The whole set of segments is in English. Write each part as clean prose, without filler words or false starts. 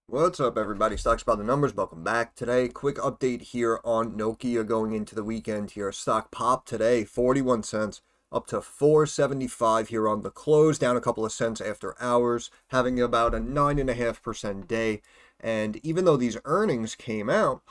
What's up, everybody? Stocks by the numbers. Welcome back. Today, quick update here on Nokia going into the weekend here. Stock popped today, 41 cents, up to 475 here on the close, down a couple of cents after hours, having about a 9.5% day. And even though these earnings came out,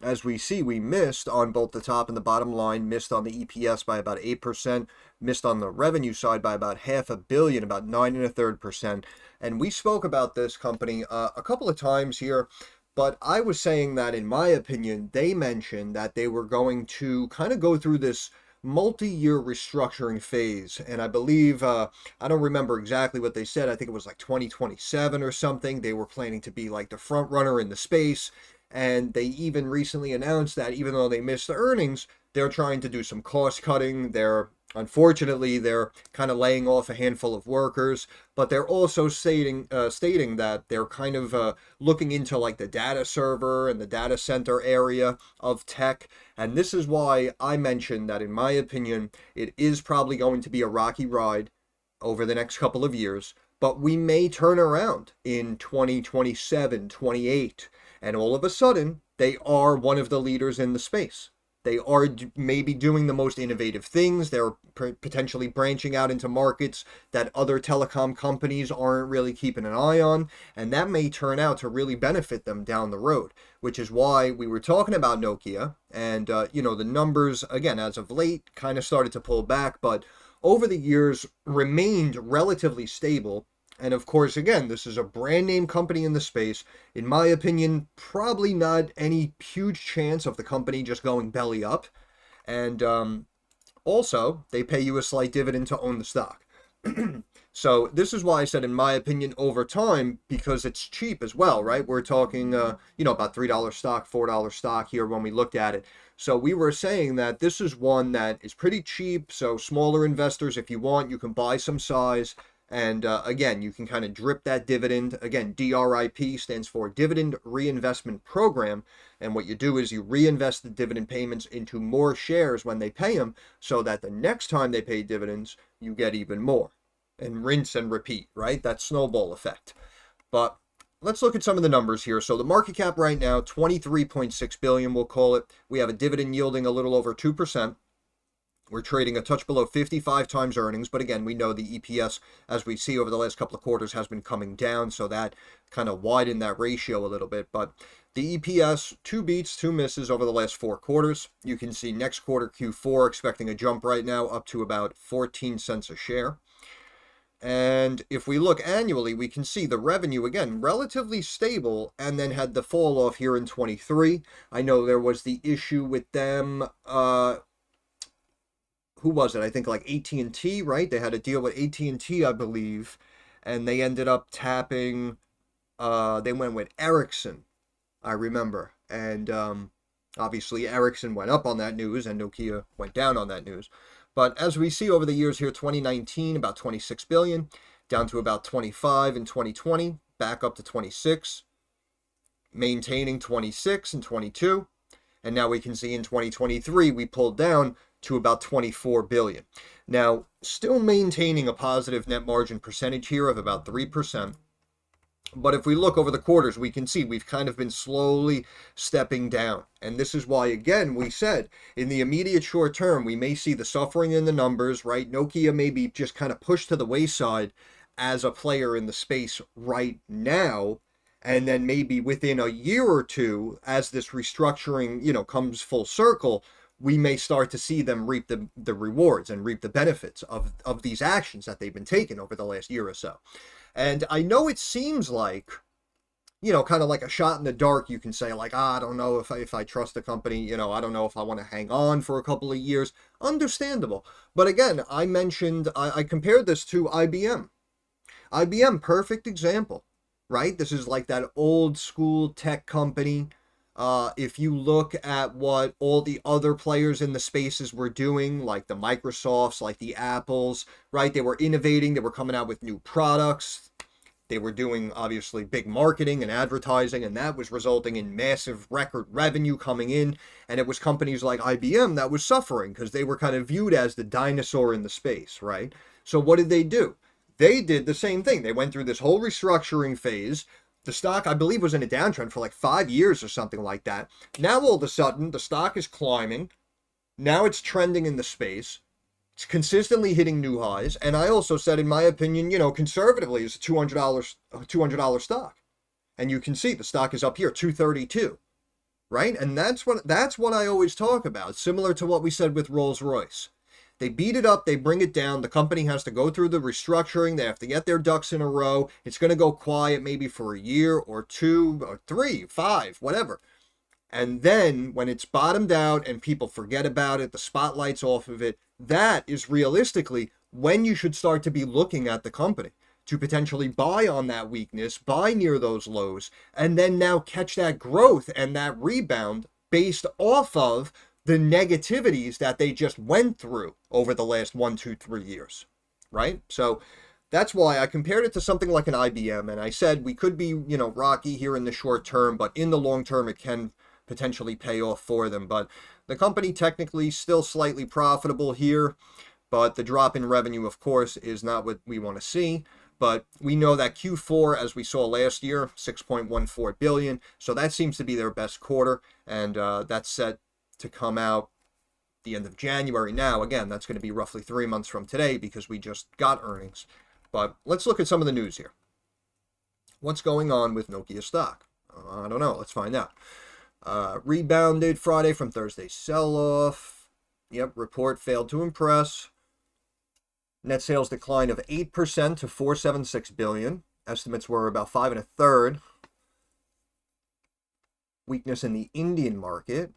as we see, we missed on both the top and the bottom line, missed on the EPS by about 8%, missed on the revenue side by about half a billion, about 9.33%. And we spoke about this company a couple of times here, but I was saying that in my opinion, they mentioned that they were going to kind of go through this multi-year restructuring phase. And I believe, I don't remember exactly what they said. I think it was like 2027 or something. They were planning to be like the front runner in the space. And they even recently announced that even though they missed the earnings, they're trying to do some cost cutting. Unfortunately, they're kind of laying off a handful of workers, but they're also stating that they're kind of looking into like the data server and the data center area of tech. And this is why I mentioned that, in my opinion, it is probably going to be a rocky ride over the next couple of years, but we may turn around in 2027, 28, and all of a sudden, they are one of the leaders in the space. They are maybe doing the most innovative things. They're potentially branching out into markets that other telecom companies aren't really keeping an eye on. And that may turn out to really benefit them down the road, which is why we were talking about Nokia. And, the numbers, again, as of late, kind of started to pull back, but over the years remained relatively stable. And of course, again, this is a brand name company in the space. In my opinion, probably not any huge chance of the company just going belly up. And also, they pay you a slight dividend to own the stock. So this is why I said, in my opinion, over time, because it's cheap as well, right? We're talking, about $3 stock, $4 stock here when we looked at it. So we were saying that this is one that is pretty cheap. So smaller investors, if you want, you can buy some size. And again, you can kind of drip that dividend. Again, DRIP stands for Dividend Reinvestment Program. And what you do is you reinvest the dividend payments into more shares when they pay them, so that the next time they pay dividends, you get even more. And rinse and repeat, right? That snowball effect. But let's look at some of the numbers here. So the market cap right now, 23.6 billion, we'll call it. We have a dividend yielding a little over 2%. We're trading a touch below 55 times earnings, but again, we know the EPS, as we see over the last couple of quarters, has been coming down, so that kind of widened that ratio a little bit. But the EPS, 2 beats, 2 misses over the last 4 quarters. You can see next quarter, Q4, expecting a jump right now up to about 14 cents a share. And if we look annually, we can see the revenue, again, relatively stable, and then had the fall off here in 23. I know there was the issue with them, who was it? I think like AT&T, right? They had a deal with AT&T, I believe, and they ended up tapping. They went with Ericsson, I remember, and obviously Ericsson went up on that news, and Nokia went down on that news. But as we see over the years here, 2019 about 26 billion, down to about 25 in 2020, back up to 26, maintaining 26 and 22. And now we can see in 2023, we pulled down to about 24 billion. Now, still maintaining a positive net margin percentage here of about 3%. But if we look over the quarters, we can see we've kind of been slowly stepping down. And this is why, again, we said in the immediate short term, we may see the suffering in the numbers, right? Nokia may be just kind of pushed to the wayside as a player in the space right now. And then maybe within a year or two, as this restructuring, comes full circle, we may start to see them reap the rewards and reap the benefits of these actions that they've been taking over the last year or so. And I know it seems like, kind of like a shot in the dark. You can say like, I don't know if I trust the company, I don't know if I want to hang on for a couple of years. Understandable. But again, I compared this to IBM. IBM, perfect example, right? This is like that old school tech company. If you look at what all the other players in the spaces were doing, like the Microsofts, like the Apples, right? They were innovating, they were coming out with new products. They were doing, obviously, big marketing and advertising, and that was resulting in massive record revenue coming in. And it was companies like IBM that was suffering because they were kind of viewed as the dinosaur in the space, right? So what did they do? They did the same thing. They went through this whole restructuring phase. The stock, I believe, was in a downtrend for like 5 years or something like that. Now, all of a sudden, the stock is climbing. Now it's trending in the space. It's consistently hitting new highs. And I also said, in my opinion, conservatively, it's a $200 stock. And you can see the stock is up here, 232, right? And that's what I always talk about, similar to what we said with Rolls-Royce. They beat it up, they bring it down. The company has to go through the restructuring. They have to get their ducks in a row. It's going to go quiet maybe for a year or 2 or 3, 5, whatever. And then when it's bottomed out and people forget about it, the spotlight's off of it, that is realistically when you should start to be looking at the company to potentially buy on that weakness, buy near those lows, and then now catch that growth and that rebound based off of the negativities that they just went through over the last 1, 2, 3 years, right? So that's why I compared it to something like an IBM, and I said we could be, rocky here in the short term, but in the long term it can potentially pay off for them. But the company technically still slightly profitable here, but the drop in revenue, of course, is not what we want to see. But we know that Q4, as we saw last year, 6.14 billion. So that seems to be their best quarter, and that's set to come out the end of January. Now, again, that's going to be roughly 3 months from today because we just got earnings. But let's look at some of the news here. What's going on with Nokia stock? I don't know. Let's find out. Rebounded Friday from Thursday's sell-off. Yep, report failed to impress. Net sales decline of 8% to 476 billion. Estimates were about 5 1/3. Weakness in the Indian market.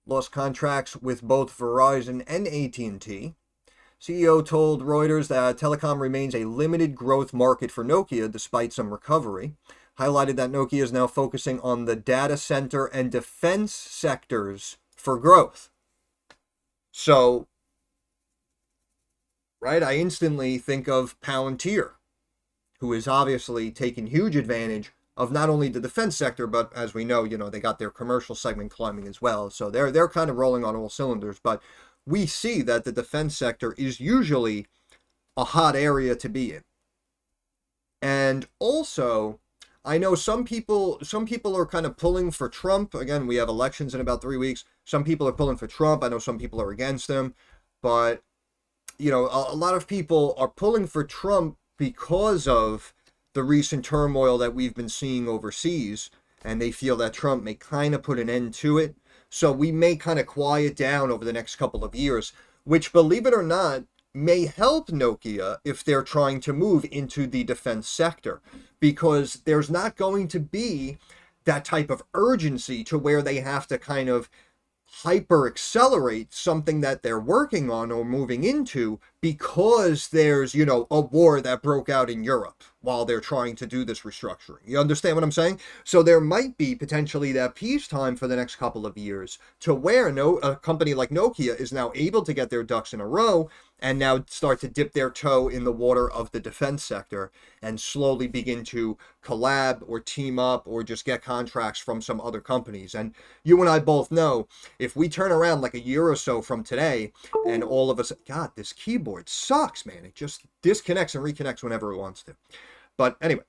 Lost contracts with both Verizon and AT&T. CEO told Reuters that telecom remains a limited growth market for Nokia despite some recovery. Highlighted that Nokia is now focusing on the data center and defense sectors for growth. So, right, I instantly think of Palantir, who is obviously taking huge advantage of not only the defense sector, but as we know, they got their commercial segment climbing as well. So they're kind of rolling on all cylinders. But we see that the defense sector is usually a hot area to be in. And also, I know some people are kind of pulling for Trump. Again, we have elections in about 3 weeks. Some people are pulling for Trump. I know some people are against him. But, a lot of people are pulling for Trump because of the recent turmoil that we've been seeing overseas, and they feel that Trump may kind of put an end to it. So we may kind of quiet down over the next couple of years, which, believe it or not, may help Nokia if they're trying to move into the defense sector, because there's not going to be that type of urgency to where they have to kind of hyper accelerate something that they're working on or moving into because there's, a war that broke out in Europe while they're trying to do this restructuring. You understand what I'm saying? So there might be potentially that peacetime for the next couple of years to where a company like Nokia is now able to get their ducks in a row and now start to dip their toe in the water of the defense sector and slowly begin to collab or team up or just get contracts from some other companies. And you and I both know, if we turn around like a year or so from today and all of us, God, this keyboard sucks, man. It just disconnects and reconnects whenever it wants to. But anyway,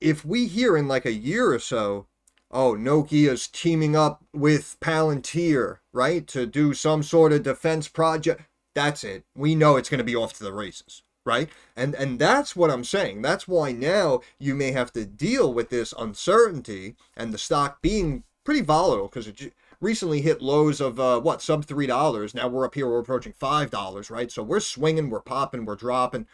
if we hear in like a year or so, oh, Nokia's teaming up with Palantir, right, to do some sort of defense project, that's it. We know it's going to be off to the races, right? And that's what I'm saying. That's why now you may have to deal with this uncertainty and the stock being pretty volatile, because it recently hit lows of, sub $3. Now we're up here, we're approaching $5, right? So we're swinging, we're popping, we're dropping.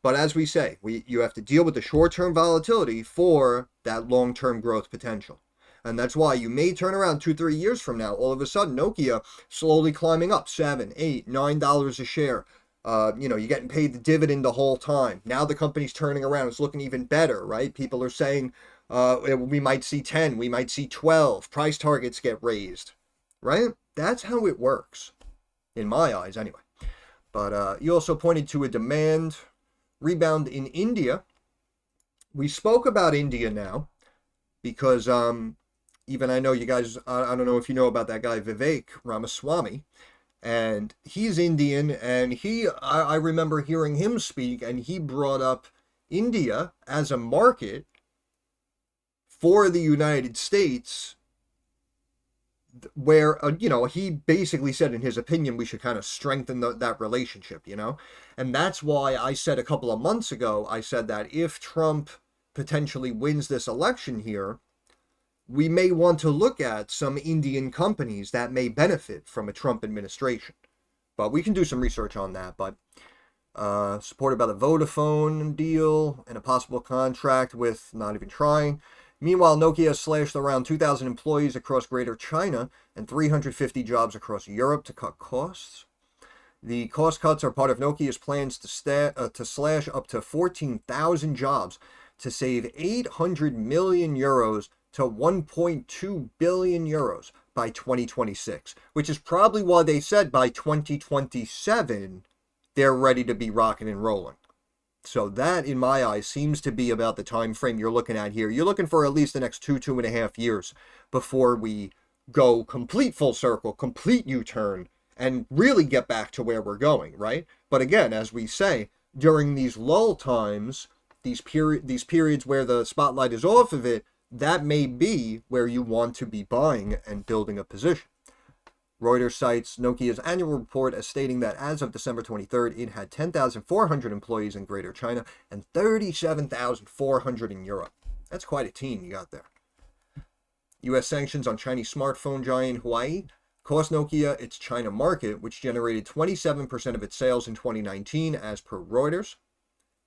But as we say, you have to deal with the short-term volatility for that long-term growth potential. And that's why you may turn around 2, 3 years from now, all of a sudden, Nokia slowly climbing up $7, $8, $9 a share. You're getting paid the dividend the whole time. Now the company's turning around. It's looking even better, right? People are saying we might see 10, we might see 12. Price targets get raised, right? That's how it works, in my eyes anyway. But you also pointed to a demand rebound in India. We spoke about India now because even I know you guys, I don't know if you know about that guy Vivek Ramaswamy, and he's Indian, and I remember hearing him speak, and he brought up India as a market for the United States, where he basically said in his opinion we should kind of strengthen that relationship, and that's why I said a couple of months ago, I said that if Trump potentially wins this election here, we may want to look at some Indian companies that may benefit from a Trump administration. But we can do some research on that. But supported by the Vodafone deal and a possible contract with not even trying. Meanwhile, Nokia has slashed around 2,000 employees across Greater China and 350 jobs across Europe to cut costs. The cost cuts are part of Nokia's plans to slash up to 14,000 jobs to save 800 million euros to 1.2 billion euros by 2026, which is probably why they said by 2027 they're ready to be rocking and rolling. So that, in my eyes, seems to be about the time frame you're looking at here. You're looking for at least the next 2.5 years before we go complete full circle, complete U-turn, and really get back to where we're going, right? But again, as we say, during these lull times, these periods where the spotlight is off of it, that may be where you want to be buying and building a position. Reuters cites Nokia's annual report as stating that as of December 23rd, it had 10,400 employees in Greater China and 37,400 in Europe. That's quite a team you got there. U.S. sanctions on Chinese smartphone giant Huawei cost Nokia its China market, which generated 27% of its sales in 2019, as per Reuters.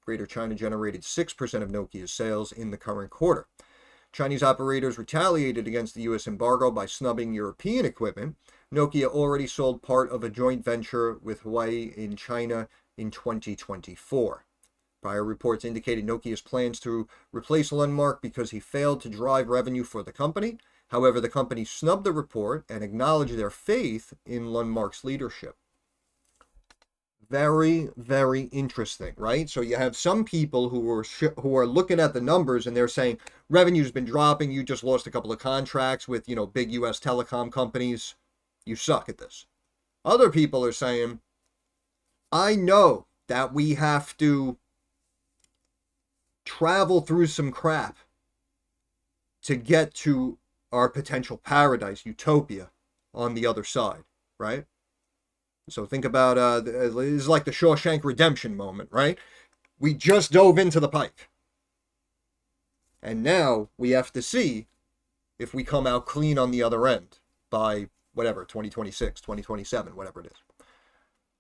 Greater China generated 6% of Nokia's sales in the current quarter. Chinese operators retaliated against the U.S. embargo by snubbing European equipment. Nokia already sold part of a joint venture with Huawei in China in 2024. Prior reports indicated Nokia's plans to replace Lundmark because he failed to drive revenue for the company. However, the company snubbed the report and acknowledged their faith in Lundmark's leadership. Very, very interesting, right? So you have some people who are looking at the numbers and they're saying revenue's been dropping. You just lost a couple of contracts with, big U.S. telecom companies. You suck at this. Other people are saying, I know that we have to travel through some crap to get to our potential paradise, utopia, on the other side, right? So think about, it's like the Shawshank Redemption moment, right? We just dove into the pipe. And now we have to see if we come out clean on the other end by, whatever, 2026, 2027, whatever it is.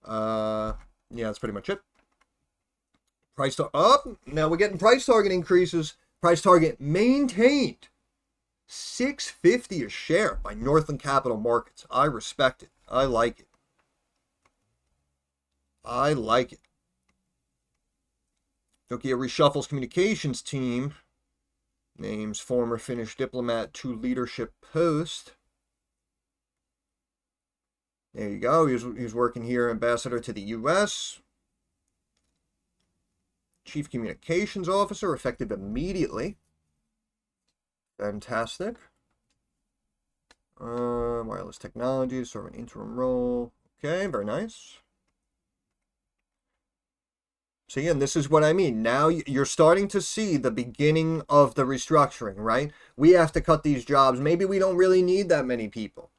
Yeah, that's pretty much it. Price up. Now we're getting price target increases. Price target maintained. $6.50 a share by Northland Capital Markets. I respect it. I like it. I like it. Nokia reshuffles communications team. Names former Finnish diplomat to leadership post. There you go. He's working here, ambassador to the U.S. Chief Communications Officer, effective immediately. Fantastic. Wireless technologies, sort of an interim role. Okay, very nice. So again, this is what I mean. Now you're starting to see the beginning of the restructuring, right? We have to cut these jobs. Maybe we don't really need that many people.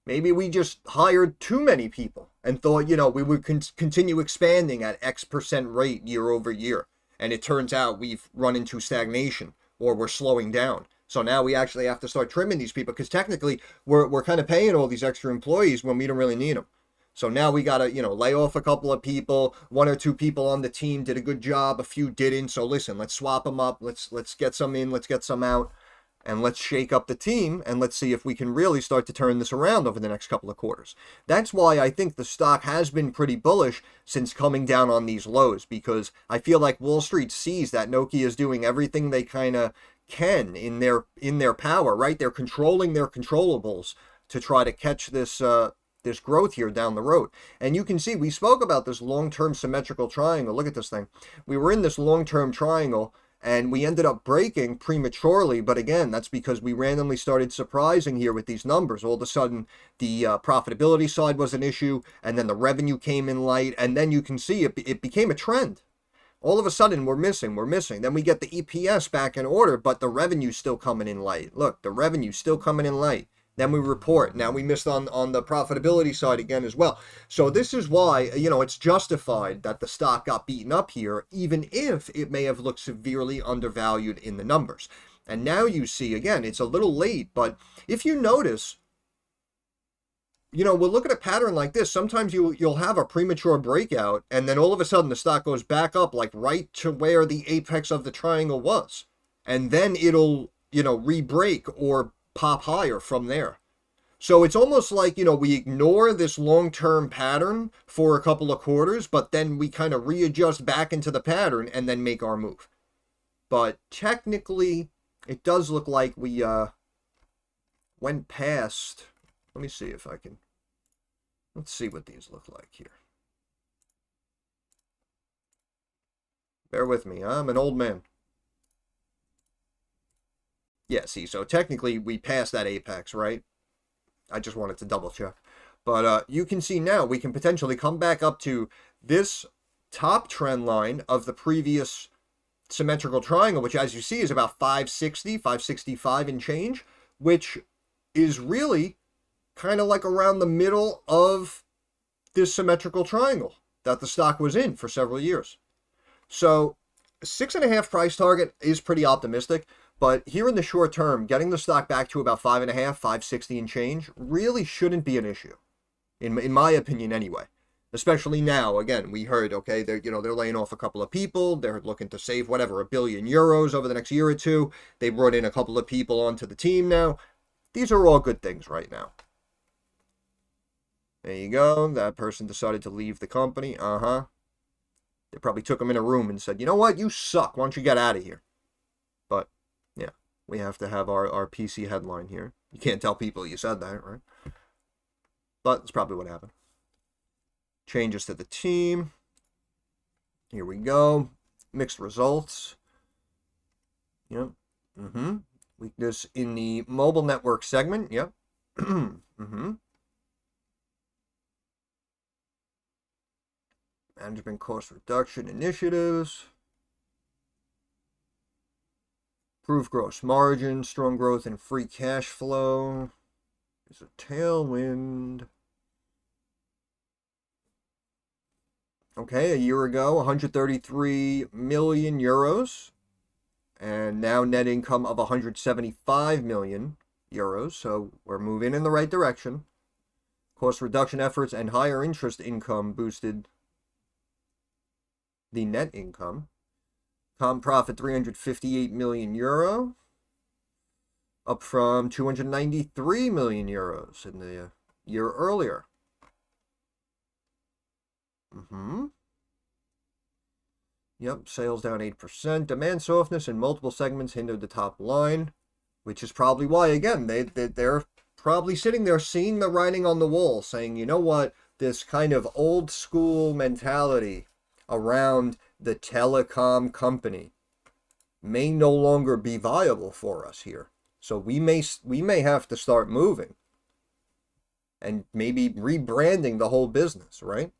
Maybe we just hired too many people and thought, we would continue expanding at X% rate year over year. And it turns out we've run into stagnation or we're slowing down. So now we actually have to start trimming these people because technically we're kind of paying all these extra employees when we don't really need them. So now we got to, lay off a couple of people. 1 or 2 people on the team did a good job. A few didn't. So listen, let's swap them up. Let's get some in. Let's get some out. And let's shake up the team. And let's see if we can really start to turn this around over the next couple of quarters. That's why I think the stock has been pretty bullish since coming down on these lows. Because I feel like Wall Street sees that Nokia is doing everything they kind of can in their power, right? They're controlling their controllables to try to catch this growth here down the road. And you can see we spoke about this long-term symmetrical triangle. Look at this thing. We were in this long-term triangle and we ended up breaking prematurely. But again, that's because we randomly started surprising here with these numbers. All of a sudden, the profitability side was an issue and then the revenue came in light. And then you can see it became a trend. All of a sudden, we're missing. Then we get the EPS back in order, but the revenue's still coming in light. Look, the revenue's still coming in light. Then we report. Now we missed on the profitability side again as well. So this is why, it's justified that the stock got beaten up here, even if it may have looked severely undervalued in the numbers. And now you see, again, it's a little late, but if you notice, we'll look at a pattern like this. Sometimes you'll have a premature breakout, and then all of a sudden the stock goes back up, like right to where the apex of the triangle was. And then it'll, re-break or pop higher from there. So it's almost like, we ignore this long-term pattern for a couple of quarters, but then we kind of readjust back into the pattern and then make our move. But technically, it does look like we went past. Let me see if I can. Let's see what these look like here. Bear with me. I'm an old man. Yeah, see, so technically we passed that apex, right? I just wanted to double check. But you can see now we can potentially come back up to this top trend line of the previous symmetrical triangle, which as you see is about 560, 565 and change, which is really kind of like around the middle of this symmetrical triangle that the stock was in for several years. So 6.5 price target is pretty optimistic, but here in the short term, getting the stock back to about 5.5, 560 and change really shouldn't be an issue, in my opinion anyway. Especially now, again, we heard, okay, they're laying off a couple of people. They're looking to save whatever, €1 billion over the next year or two. They brought in a couple of people onto the team now. These are all good things right now. There you go. That person decided to leave the company. They probably took him in a room and said, you know what? You suck. Why don't you get out of here? But, yeah, we have to have our PC headline here. You can't tell people you said that, right? But that's probably what happened. Changes to the team. Here we go. Mixed results. Yep. Weakness in the mobile network segment. Yep. Management cost reduction initiatives. Improved gross margin. Strong growth in free cash flow. Is a tailwind. Okay, a year ago, 133 million euros. And now net income of 175 million euros. So we're moving in the right direction. Cost reduction efforts and higher interest income boosted the net income. Comp profit 358 million euro. Up from 293 million euros in the year earlier. Yep, sales down 8%. Demand softness in multiple segments hindered the top line, which is probably why, again, they're probably sitting there seeing the writing on the wall, saying, you know what, this kind of old school mentality around the telecom company may no longer be viable for us here. So we may have to start moving and maybe rebranding the whole business, right?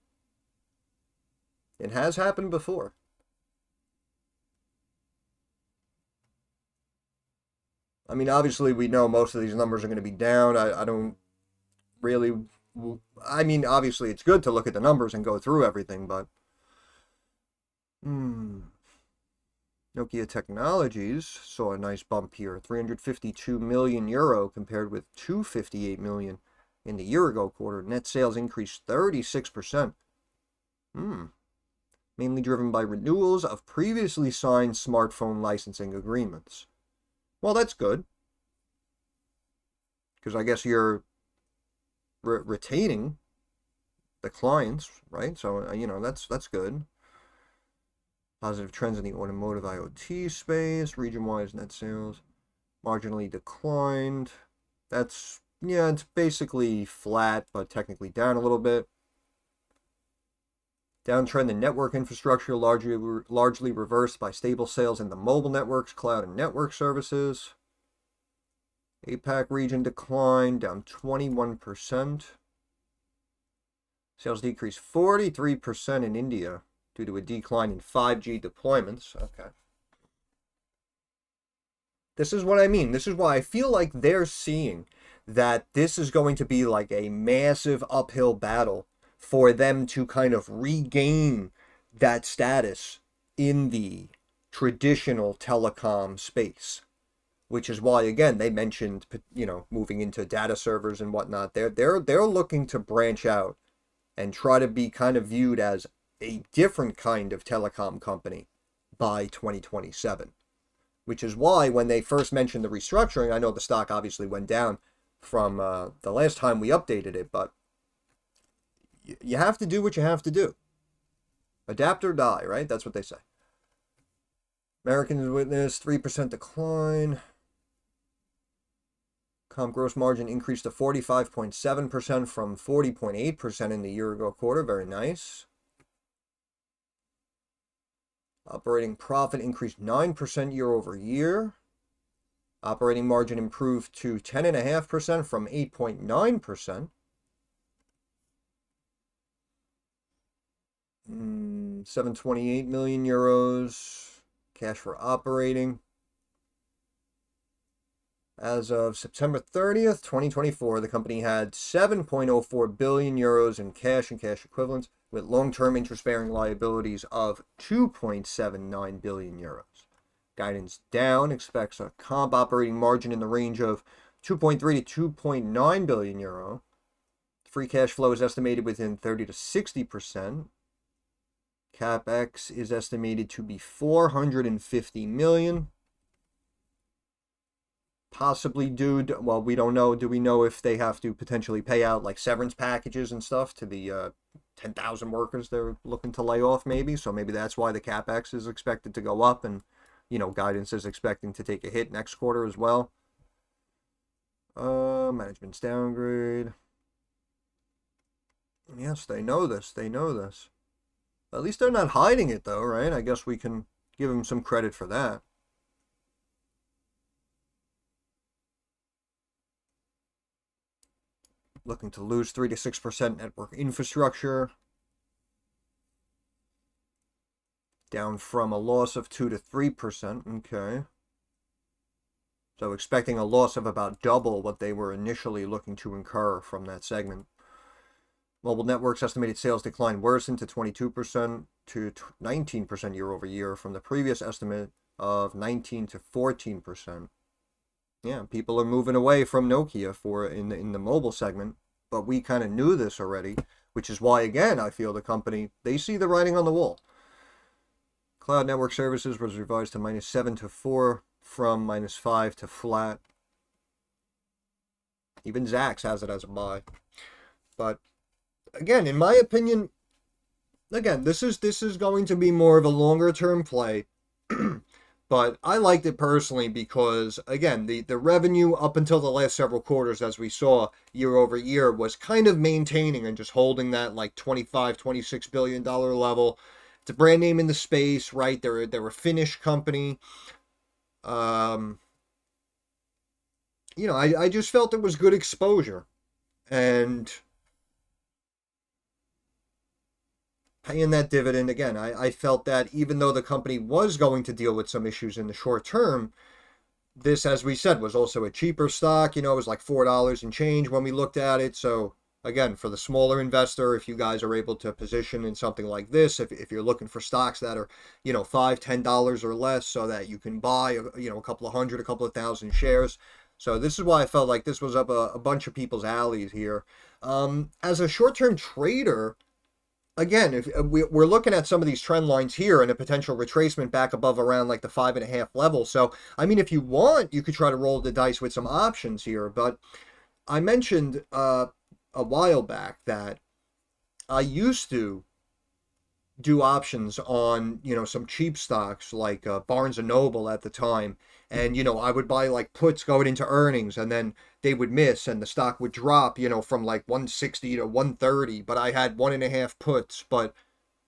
It has happened before. I mean, obviously, we know most of these numbers are going to be down. I don't really... I mean, obviously, it's good to look at the numbers and go through everything, but... Nokia Technologies saw a nice bump here. 352 million euro compared with 258 million in the year-ago quarter. Net sales increased 36%. Mainly driven by renewals of previously signed smartphone licensing agreements. Well, that's good. Because I guess you're retaining the clients, right? So, that's good. Positive trends in the automotive IoT space. Region-wise net sales marginally declined. It's basically flat, but technically down a little bit. Downtrend in network infrastructure largely reversed by stable sales in the mobile networks, cloud, and network services. APAC region declined, down 21%. Sales decreased 43% in India due to a decline in 5G deployments. Okay. This is what I mean. This is why I feel like they're seeing that this is going to be like a massive uphill battle for them to kind of regain that status in the traditional telecom space, which is why, again, they mentioned, moving into data servers and whatnot. They're looking to branch out and try to be kind of viewed as a different kind of telecom company by 2027. Which is why when they first mentioned the restructuring, I know the stock obviously went down from the last time we updated it, but you have to do what you have to do. Adapt or die, right? That's what they say. Americans witnessed 3% decline. Comp gross margin increased to 45.7% from 40.8% in the year-ago quarter. Very nice. Operating profit increased 9% year over year. Operating margin improved to 10.5% from 8.9%. 728 million euros. Cash for operating. As of September 30th, 2024, the company had 7.04 billion euros in cash and cash equivalents, with long-term interest-bearing liabilities of 2.79 billion euros. Guidance down, expects a comp operating margin in the range of 2.3 to 2.9 billion euro. Free cash flow is estimated within 30 to 60%. CapEx is estimated to be 450 million. Possibly due to, well, we don't know. Do we know if they have to potentially pay out like severance packages and stuff to the 10,000 workers they're looking to lay off, maybe? So maybe that's why the CapEx is expected to go up, and guidance is expecting to take a hit next quarter as well. Management's downgrade. Yes, they know this. They know this. At least they're not hiding it, though, right? I guess we can give them some credit for that. Looking to lose 3 to 6% network infrastructure. Down from a loss of 2 to 3%. Okay. So expecting a loss of about double what they were initially looking to incur from that segment. Mobile Networks estimated sales decline worsened to 22% to 19% year over year from the previous estimate of 19 to 14%. Yeah, people are moving away from Nokia in the mobile segment, but we kind of knew this already, which is why, again, I feel the company, they see the writing on the wall. Cloud Network Services was revised to -7 to 4 from -5 to flat. Even Zacks has it as a buy. But again, in my opinion, again, this is going to be more of a longer term play. But I liked it personally because, again, the revenue up until the last several quarters, as we saw year over year, was kind of maintaining and just holding that like $25, $26 billion level. It's a brand name in the space, right? They're a Finnish company. I just felt it was good exposure. And paying that dividend, again, I felt that even though the company was going to deal with some issues in the short term, this, as we said, was also a cheaper stock. It was like $4 and change when we looked at it. So again, for the smaller investor, if you guys are able to position in something like this, if you're looking for stocks that are, $5, $10 or less, so that you can buy, a couple of hundred, a couple of thousand shares. So this is why I felt like this was up a bunch of people's alleys here. As a short-term trader, again, if we're looking at some of these trend lines here and a potential retracement back above around like the 5.5 level. So, I mean, if you want, you could try to roll the dice with some options here. But I mentioned a while back that I used to do options on, some cheap stocks like Barnes & Noble at the time. And, I would buy like puts going into earnings, and then they would miss and the stock would drop, from like 160 to 130. But I had 1.5 puts. But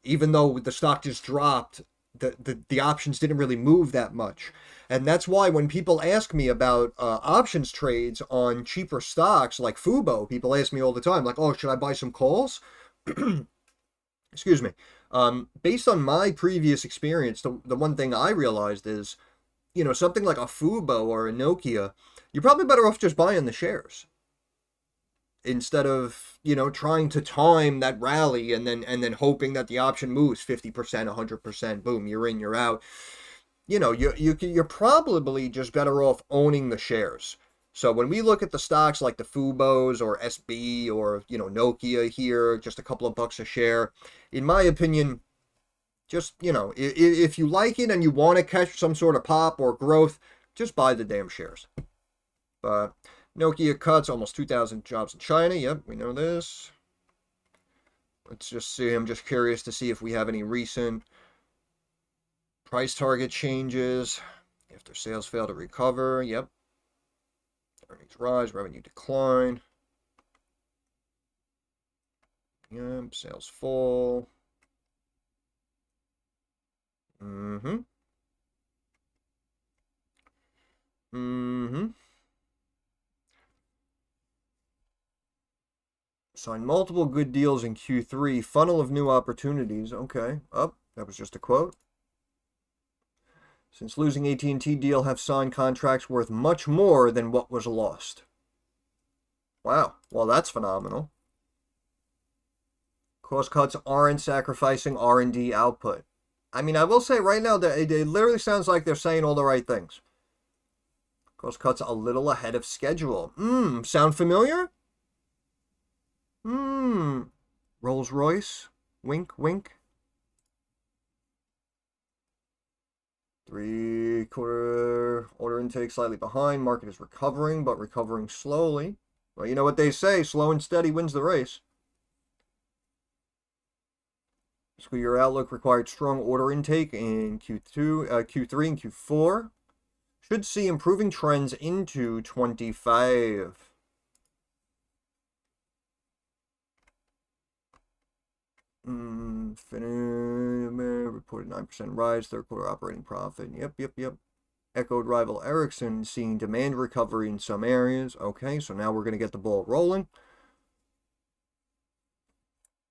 even though the stock just dropped, the options didn't really move that much. And that's why when people ask me about options trades on cheaper stocks like Fubo, people ask me all the time, like, oh, should I buy some calls? Excuse me. Based on my previous experience, the one thing I realized is, something like a Fubo or a Nokia, you're probably better off just buying the shares instead of, trying to time that rally and then hoping that the option moves 50%, 100%, boom, you're in, you're out. You're probably just better off owning the shares. So when we look at the stocks like the Fubos or SB or, Nokia here, just a couple of bucks a share, in my opinion, just, if you like it and you want to catch some sort of pop or growth, just buy the damn shares. But Nokia cuts almost 2,000 jobs in China. Yep, we know this. Let's just see. I'm just curious to see if we have any recent price target changes after sales fail to recover. Yep. Earnings rise, revenue decline. Yep, sales fall. Mm-hmm. Signed multiple good deals in Q3. Funnel of new opportunities. Okay. That was just a quote. Since losing AT&T deal, have signed contracts worth much more than what was lost. Wow. Well, that's phenomenal. Cost cuts aren't sacrificing R&D output. I mean, I will say right now that it literally sounds like they're saying all the right things. Cost cuts a little ahead of schedule. Sound familiar? Rolls-Royce? Wink, wink. 3/4 order intake slightly behind. Market is recovering, but recovering slowly. Well, you know what they say, slow and steady wins the race. Fiscal year outlook required strong order intake in Q3 and Q4. Should see improving trends into 25. Reported 9% rise, third quarter operating profit. Yep. Echoed rival Ericsson seeing demand recovery in some areas. Okay, so now we're going to get the ball rolling.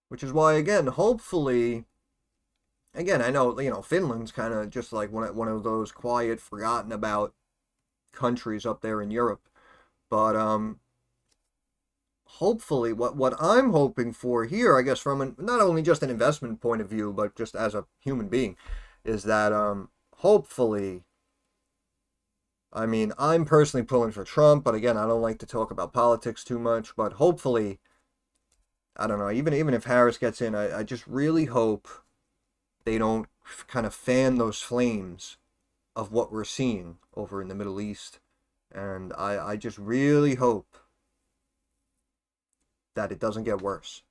Which is why, again, hopefully, again, I know, Finland's kind of just like one of those quiet, forgotten about countries up there in Europe. But, hopefully, what I'm hoping for here, I guess, from not only just an investment point of view, but just as a human being, is that, hopefully, I mean, I'm personally pulling for Trump, but again, I don't like to talk about politics too much, but hopefully, I don't know, even if Harris gets in, I just really hope they don't kind of fan those flames of what we're seeing over in the Middle East. And I just really hope that it doesn't get worse.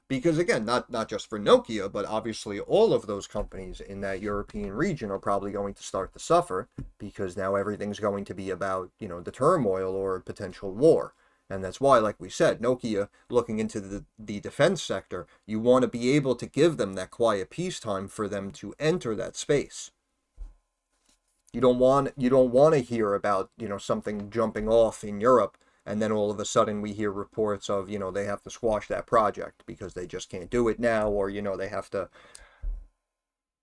Because again, not just for Nokia, but obviously all of those companies in that European region are probably going to start to suffer because now everything's going to be about, the turmoil or potential war. And that's why, like we said, Nokia, looking into the defense sector, you want to be able to give them that quiet peacetime for them to enter that space. You don't want to hear about, something jumping off in Europe, and then all of a sudden we hear reports of, they have to squash that project because they just can't do it now, or,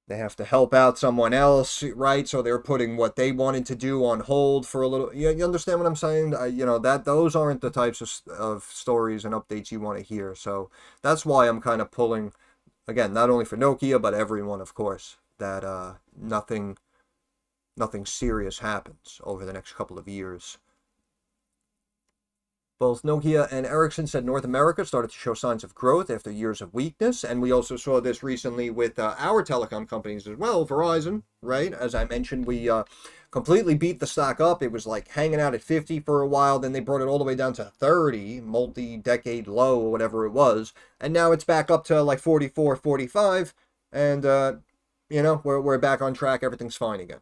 they have to help out someone else, right? So they're putting what they wanted to do on hold for a little. You understand what I'm saying? That those aren't the types of stories and updates you want to hear. So that's why I'm kind of pulling, again, not only for Nokia, but everyone, of course, that nothing serious happens over the next couple of years. Both Nokia and Ericsson said North America started to show signs of growth after years of weakness, and we also saw this recently with our telecom companies as well, Verizon, right? As I mentioned, we completely beat the stock up. It was like hanging out at 50 for a while, then they brought it all the way down to 30, multi-decade low or whatever it was, and now it's back up to like 44, 45, and, we're back on track, everything's fine again.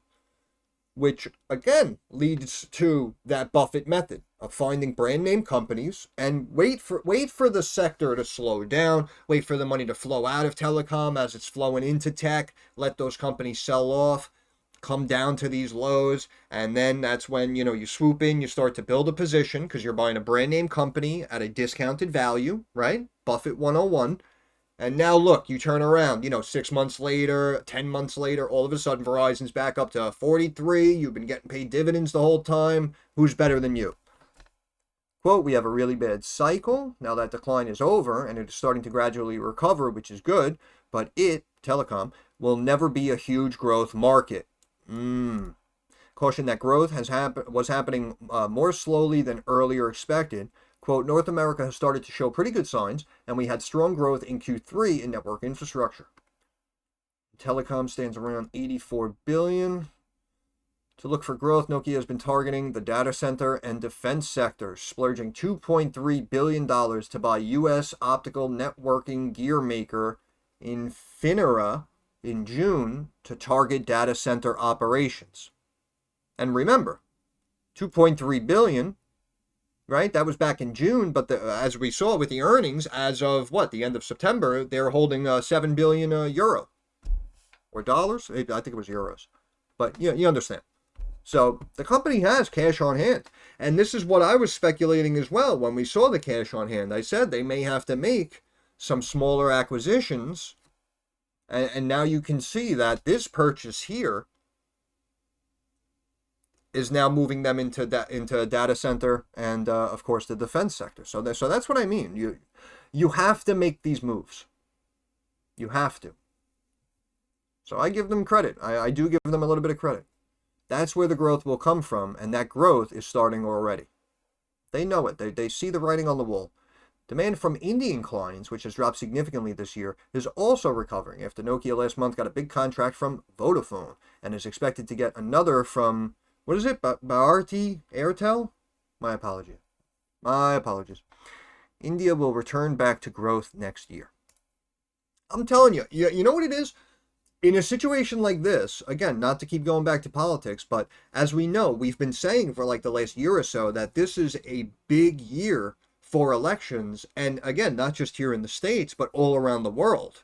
Which, again, leads to that Buffett method of finding brand name companies and wait for the sector to slow down, wait for the money to flow out of telecom as it's flowing into tech, let those companies sell off, come down to these lows, and then that's when, you swoop in, you start to build a position because you're buying a brand name company at a discounted value, right? Buffett 101. And now look, you turn around, 6 months later, 10 months later, all of a sudden Verizon's back up to 43. You've been getting paid dividends the whole time. Who's better than you? Quote, we have a really bad cycle. Now that decline is over and it is starting to gradually recover, which is good, but telecom, will never be a huge growth market. Caution that growth was happening more slowly than earlier expected. Quote, North America has started to show pretty good signs, and we had strong growth in Q3 in network infrastructure. Telecom stands around 84 billion. To look for growth, Nokia has been targeting the data center and defense sectors, splurging $2.3 billion to buy U.S. optical networking gear maker Infinera in June to target data center operations. And remember, 2.3 billion, right? That was back in June, but as we saw with the earnings, as of the end of September, they're holding 7 billion euro or dollars. I think it was euros, but you understand. So the company has cash on hand, and this is what I was speculating as well when we saw the cash on hand. I said they may have to make some smaller acquisitions, and now you can see that this purchase here is now moving them into data center and of course the defense sector. So that's what I mean. You have to make these moves. You have to. So I give them credit. I do give them a little bit of credit. That's where the growth will come from, and that growth is starting already. They know it. They see the writing on the wall. Demand from Indian clients, which has dropped significantly this year, is also recovering after Nokia last month got a big contract from Vodafone and is expected to get another from, what is it, Bharti Airtel? My apologies. India will return back to growth next year. I'm telling you, you know what it is? In a situation like this, again, not to keep going back to politics, but as we know, we've been saying for like the last year or so that this is a big year for elections. And again, not just here in the States, but all around the world,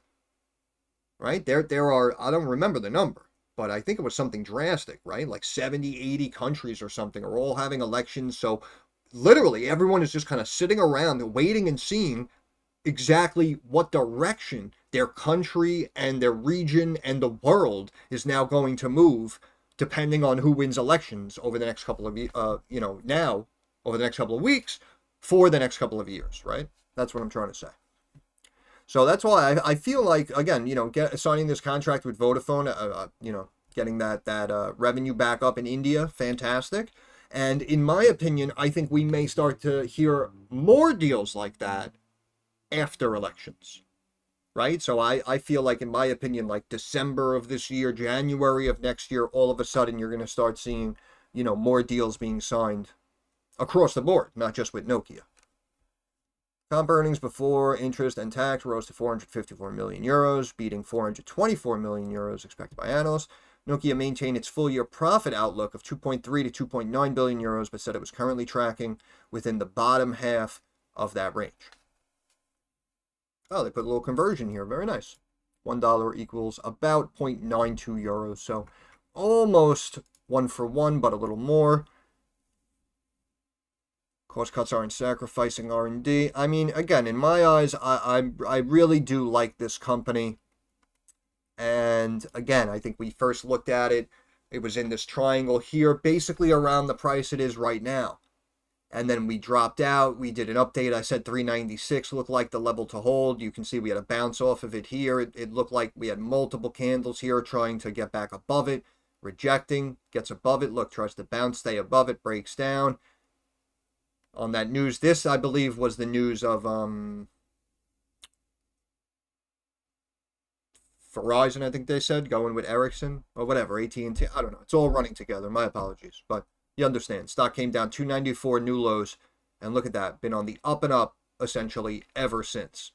right? There are, I don't remember the number, but I think it was something drastic, right? Like 70, 80 countries or something are all having elections. So literally everyone is just kind of sitting around waiting and seeing exactly what direction their country and their region and the world is now going to move, depending on who wins elections over the next couple of now over the next couple of weeks for the next couple of years, right? That's what I'm trying to say. So that's why I feel like, again, signing this contract with Vodafone, getting that revenue back up in India, fantastic. And in my opinion, I think we may start to hear more deals like that after elections, right? So I feel like, in my opinion, like December of this year, January of next year, all of a sudden you're going to start seeing, more deals being signed across the board, not just with Nokia. Comp earnings before interest and tax rose to 454 million euros, beating 424 million euros expected by analysts. Nokia maintained its full-year profit outlook of 2.3 to 2.9 billion euros, but said it was currently tracking within the bottom half of that range. Oh, they put a little conversion here. Very nice. $1 equals about 0.92 euros. So almost 1 for 1, but a little more. Cost cuts aren't sacrificing R&D. I mean, again, in my eyes, I really do like this company. And again, I think we first looked at it. It was in this triangle here, basically around the price it is right now. And then we dropped out. We did an update. I said 396 looked like the level to hold. You can see we had a bounce off of it here. It looked like we had multiple candles here trying to get back above it. Rejecting, gets above it. Look, tries to bounce, stay above it, breaks down. On that news, this, I believe, was the news of Verizon, I think they said, going with Ericsson or whatever, AT&T. I don't know. It's all running together. My apologies. But you understand. Stock came down 294 new lows. And look at that. Been on the up and up, essentially, ever since.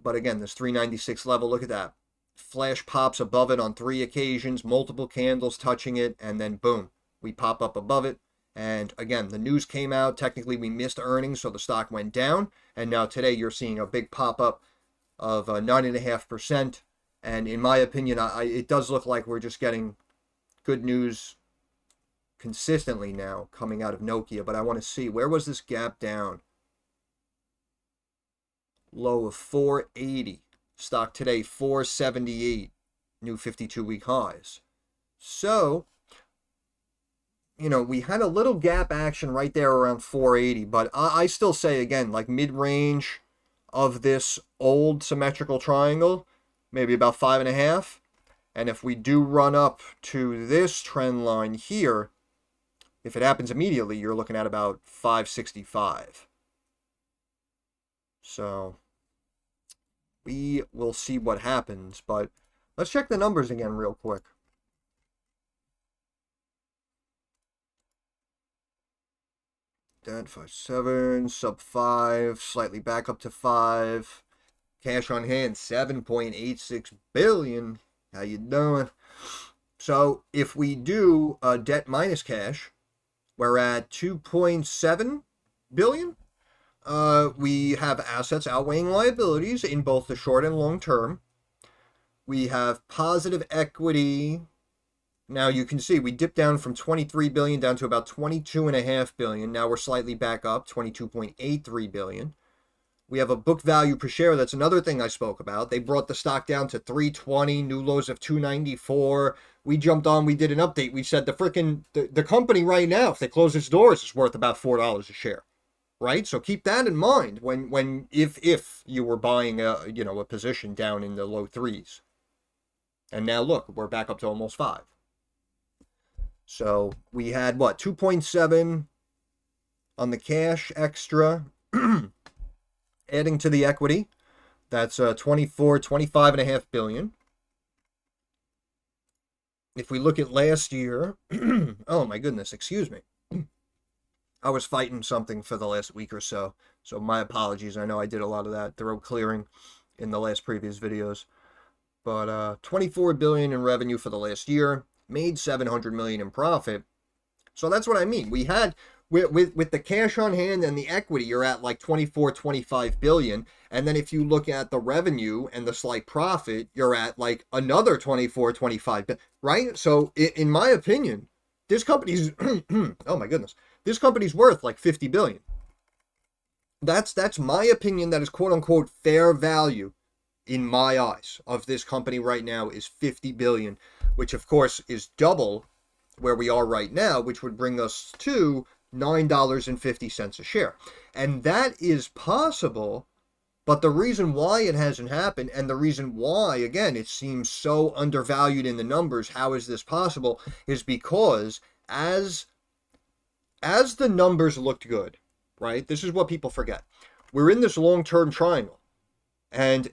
But again, this 396 level, look at that. Flash pops above it on 3 occasions. Multiple candles touching it. And then, boom, we pop up above it. And again, the news came out. Technically, we missed earnings, so the stock went down. And now today, you're seeing a big pop-up of 9.5%. And in my opinion, it does look like we're just getting good news consistently now coming out of Nokia. But I want to see, where was this gap down? low of 480. Stock today 478, new 52-week highs. So, we had a little gap action right there around 480, but I still say, again, like mid-range of this old symmetrical triangle, maybe about 5.5. And if we do run up to this trend line here, if it happens immediately, you're looking at about 565. So we will see what happens, but let's check the numbers again real quick. Dead 5.7, sub 5, slightly back up to 5. Cash on hand 7.86 billion. How you doing? So if we do debt minus cash, we're at 2.7 billion. We have assets outweighing liabilities in both the short and long term. We have positive equity. Now you can see we dipped down from 23 billion down to about 22.5 billion. Now we're slightly back up, 22.83 billion. We have a book value per share. That's another thing I spoke about. They brought the stock down to 320, new lows of 294. We jumped on, we did an update. We said the company right now, if they close its doors, is worth about $4 a share. Right? So keep that in mind if you were buying a position down in the low threes. And now look, we're back up to almost 5. So we had 2.7 on the cash extra. Adding to the equity, that's 25.5 billion. If we look at last year, oh my goodness, excuse me. I was fighting something for the last week or so my apologies. I know I did a lot of that throat clearing in the last previous videos. But 24 billion in revenue for the last year, made 700 million in profit. So that's what I mean. We had with the cash on hand and the equity, you're at like 25 billion. And then if you look at the revenue and the slight profit, you're at like another 25 billion, right? So in my opinion, this company's, oh my goodness, this company's worth like 50 billion. That's my opinion. That is quote unquote fair value in my eyes of this company right now is 50 billion, which of course is double where we are right now, which would bring us to $9.50 a share. And that is possible, but the reason why it hasn't happened and the reason why, again, it seems so undervalued in the numbers, how is this possible, is because as the numbers looked good, right? This is what people forget. We're in this long-term triangle, and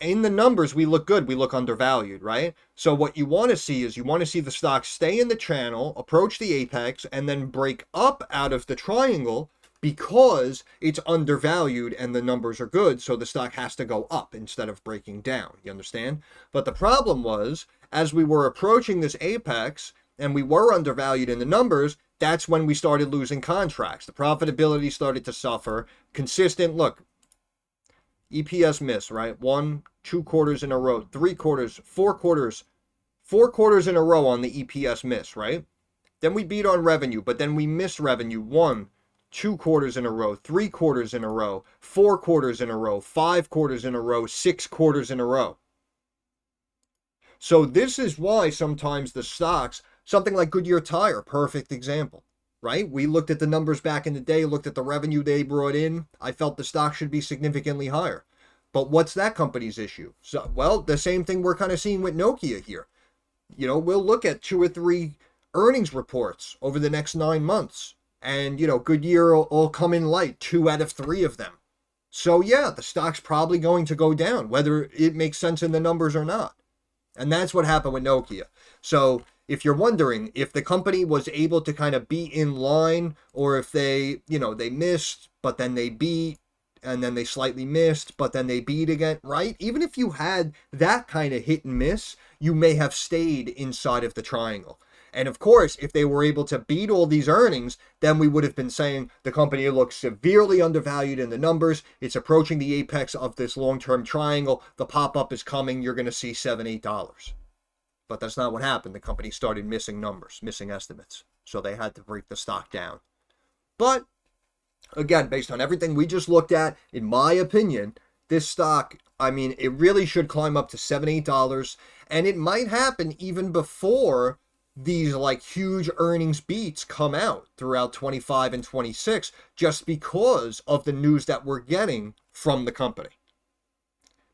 in the numbers, we look good. We look undervalued, right? So what you want to see is you want to see the stock stay in the channel, approach the apex, and then break up out of the triangle because it's undervalued and the numbers are good. So the stock has to go up instead of breaking down. You understand? But the problem was, as we were approaching this apex and we were undervalued in the numbers, that's when we started losing contracts. The profitability started to suffer. Consistent, look, EPS miss, right? 1, 2 quarters in a row, 3 quarters, 4 quarters, 4 quarters in a row on the EPS miss, right? Then we beat on revenue, but then we missed revenue 1, 2 quarters in a row, 3 quarters in a row, 4 quarters in a row, 5 quarters in a row, 6 quarters in a row. So this is why sometimes the stocks, something like Goodyear Tire, perfect example. Right? We looked at the numbers back in the day, looked at the revenue they brought in. I felt the stock should be significantly higher. But what's that company's issue? So, well, the same thing we're kind of seeing with Nokia here. We'll look at 2 or 3 earnings reports over the next 9 months. And, Goodyear will come in light, 2 out of 3 of them. So, yeah, the stock's probably going to go down, whether it makes sense in the numbers or not. And that's what happened with Nokia. So if you're wondering if the company was able to kind of be in line, or if they missed, but then they beat, and then they slightly missed, but then they beat again, right? Even if you had that kind of hit and miss, you may have stayed inside of the triangle. And of course, if they were able to beat all these earnings, then we would have been saying the company looks severely undervalued in the numbers. It's approaching the apex of this long-term triangle. The pop-up is coming. You're going to see $7, $8. But that's not what happened. The company started missing numbers, missing estimates. So they had to break the stock down. But again, based on everything we just looked at, in my opinion, this stock, I mean, it really should climb up to $7, $8, and it might happen even before these like huge earnings beats come out throughout 25 and 26, just because of the news that we're getting from the company.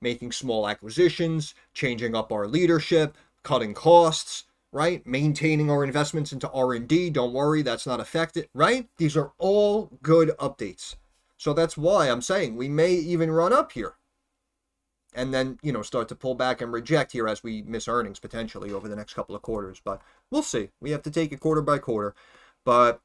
Making small acquisitions, changing up our leadership, cutting costs, right? Maintaining our investments into R&D. Don't worry, that's not affected, right? These are all good updates. So that's why I'm saying we may even run up here and then, start to pull back and reject here as we miss earnings potentially over the next couple of quarters. But we'll see. We have to take it quarter by quarter. But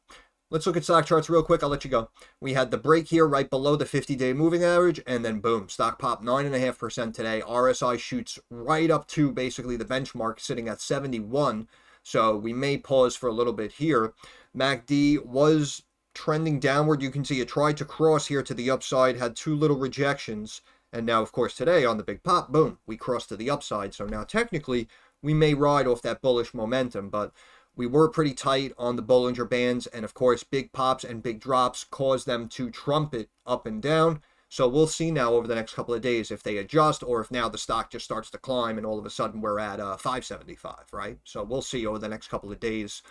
let's look at stock charts real quick. I'll let you go. We had the break here right below the 50-day moving average, and then boom, stock popped 9.5% today. RSI shoots right up to basically the benchmark sitting at 71. So we may pause for a little bit here. MACD was trending downward. You can see it tried to cross here to the upside, had two little rejections. And now, of course, today on the big pop, boom, we crossed to the upside. So now technically we may ride off that bullish momentum, but we were pretty tight on the Bollinger Bands. And of course, big pops and big drops caused them to trumpet up and down. So we'll see now over the next couple of days if they adjust or if now the stock just starts to climb and all of a sudden we're at 575, right? So we'll see over the next couple of days.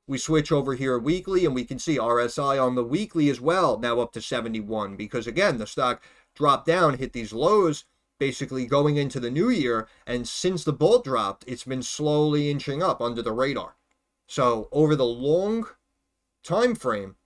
We switch over here weekly and we can see RSI on the weekly as well, now up to 71, because again, the stock dropped down, hit these lows basically going into the new year, and since the bull dropped, it's been slowly inching up under the radar. So over the long time frame,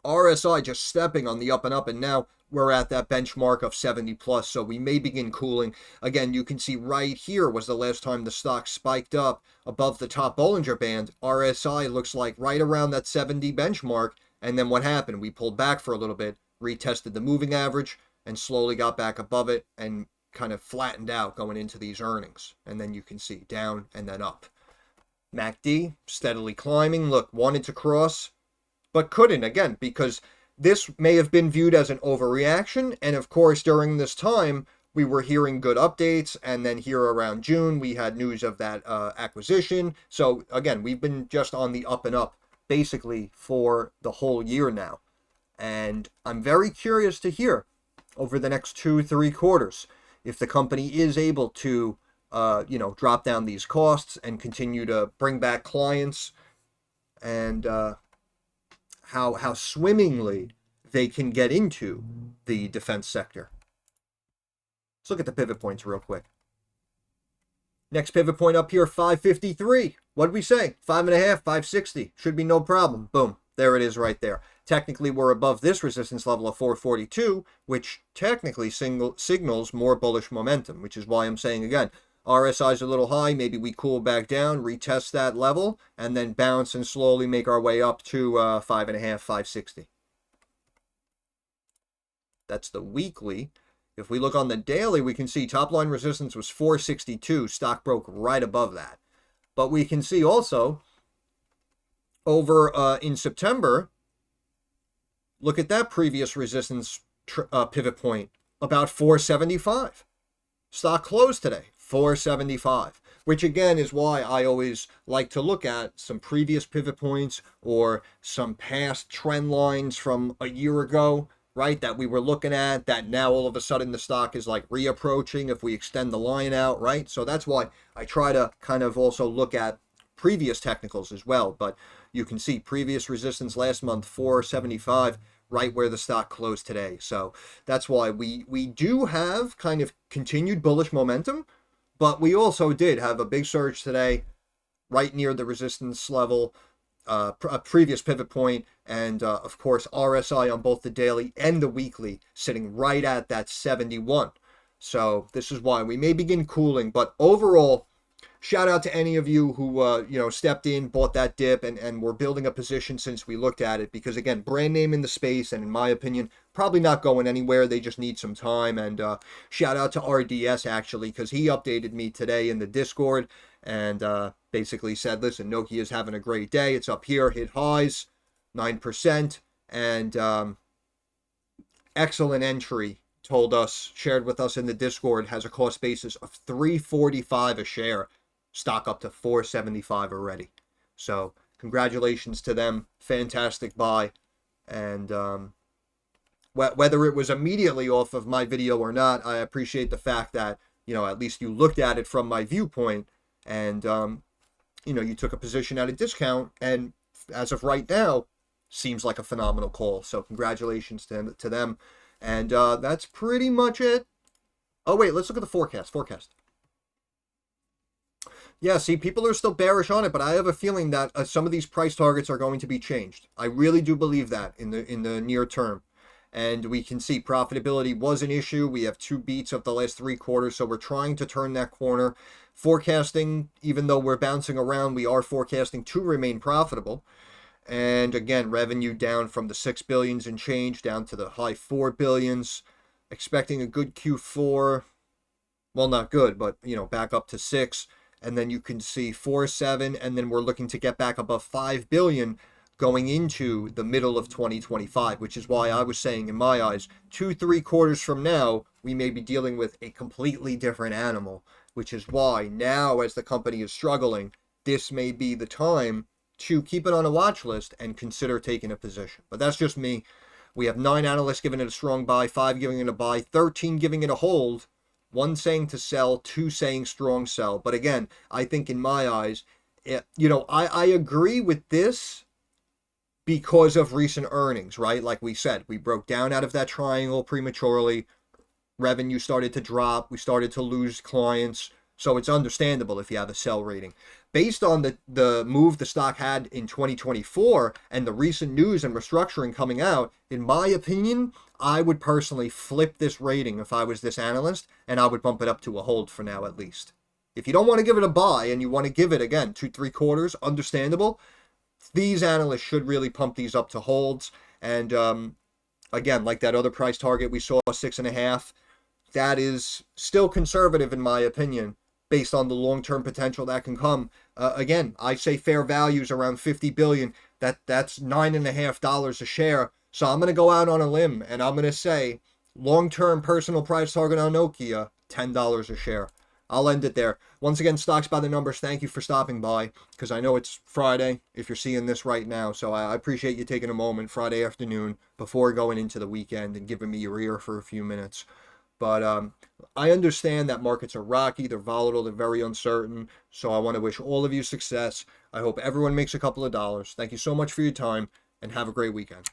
RSI just stepping on the up and up, and now we're at that benchmark of 70 plus, so we may begin cooling. Again, you can see right here was the last time the stock spiked up above the top Bollinger Band. RSI looks like right around that 70 benchmark, and then what happened? We pulled back for a little bit, retested the moving average, and slowly got back above it and kind of flattened out going into these earnings. And then you can see down and then up. MACD steadily climbing. Look, wanted to cross, but couldn't, again, because this may have been viewed as an overreaction. And of course, during this time, we were hearing good updates. And then here around June, we had news of that acquisition. So again, we've been just on the up and up basically for the whole year now. And I'm very curious to hear over the next 2-3 quarters if the company is able to, drop down these costs and continue to bring back clients, and how swimmingly they can get into the defense sector. Let's look at the pivot points real quick. Next pivot point up here, 553. What did we say? 5.5, 560. Should be no problem. Boom. There it is right there. Technically, we're above this resistance level of 442, which technically signals more bullish momentum, which is why I'm saying again, RSI is a little high. Maybe we cool back down, retest that level, and then bounce and slowly make our way up to 5.5, 560. That's the weekly. If we look on the daily, we can see top line resistance was 462. Stock broke right above that. But we can see also over in September, look at that previous resistance pivot point, about 475. Stock closed today, 475, which again is why I always like to look at some previous pivot points or some past trend lines from a year ago, right, that we were looking at, that now all of a sudden the stock is like reapproaching if we extend the line out, right? So that's why I try to kind of also look at previous technicals as well. But you can see previous resistance last month, 475, right where the stock closed today. So that's why we do have kind of continued bullish momentum, but we also did have a big surge today right near the resistance level, a previous pivot point, and of course RSI on both the daily and the weekly sitting right at that 71. So this is why we may begin cooling, but overall, shout out to any of you who stepped in, bought that dip, and were building a position since we looked at it. Because again, brand name in the space, and in my opinion, probably not going anywhere. They just need some time. And shout out to RDS actually, because he updated me today in the Discord and basically said, "Listen, Nokia is having a great day. It's up here, hit highs, 9%, and excellent entry." Told us, shared with us in the Discord, has a cost basis of $345 a share. Stock up to 475 already. So congratulations to them. Fantastic buy. And Whether it was immediately off of my video or not, I appreciate the fact that, at least you looked at it from my viewpoint, and, you took a position at a discount, and as of right now, seems like a phenomenal call. So congratulations to them. And that's pretty much it. Oh, wait, let's look at the forecast. Yeah, see, people are still bearish on it, but I have a feeling that some of these price targets are going to be changed. I really do believe that in the near term. And we can see profitability was an issue. We have 2 beats of the last 3 quarters, so we're trying to turn that corner. Forecasting, even though we're bouncing around, we are forecasting to remain profitable. And again, revenue down from the 6 billions and change down to the high 4 billions. Expecting a good Q4. Well, not good, but, back up to 6. And then you can see 4.7, and then we're looking to get back above 5 billion going into the middle of 2025, which is why I was saying, in my eyes, 2-3 quarters from now, we may be dealing with a completely different animal, which is why now, as the company is struggling, this may be the time to keep it on a watch list and consider taking a position. But that's just me. We have 9 analysts giving it a strong buy, 5 giving it a buy, 13 giving it a hold, 1 saying to sell, 2 saying strong sell. But again, I think in my eyes, I agree with this because of recent earnings, right? Like we said, we broke down out of that triangle prematurely. Revenue started to drop. We started to lose clients. So it's understandable if you have a sell rating. Based on the move the stock had in 2024 and the recent news and restructuring coming out, in my opinion, I would personally flip this rating if I was this analyst, and I would bump it up to a hold for now at least. If you don't want to give it a buy and you want to give it, again, 2-3 quarters, understandable. These analysts should really pump these up to holds. And again, like that other price target we saw, 6.5, that is still conservative in my opinion, based on the long-term potential that can come. Again, I say fair values around 50 billion. That's $9.50 a share. So I'm going to go out on a limb, and I'm going to say long-term personal price target on Nokia, $10 a share. I'll end it there. Once again, Stocks by the Numbers, thank you for stopping by, because I know it's Friday if you're seeing this right now. So I appreciate you taking a moment Friday afternoon before going into the weekend and giving me your ear for a few minutes. But I understand that markets are rocky, they're volatile, they're very uncertain. So I want to wish all of you success. I hope everyone makes a couple of dollars. Thank you so much for your time, and have a great weekend.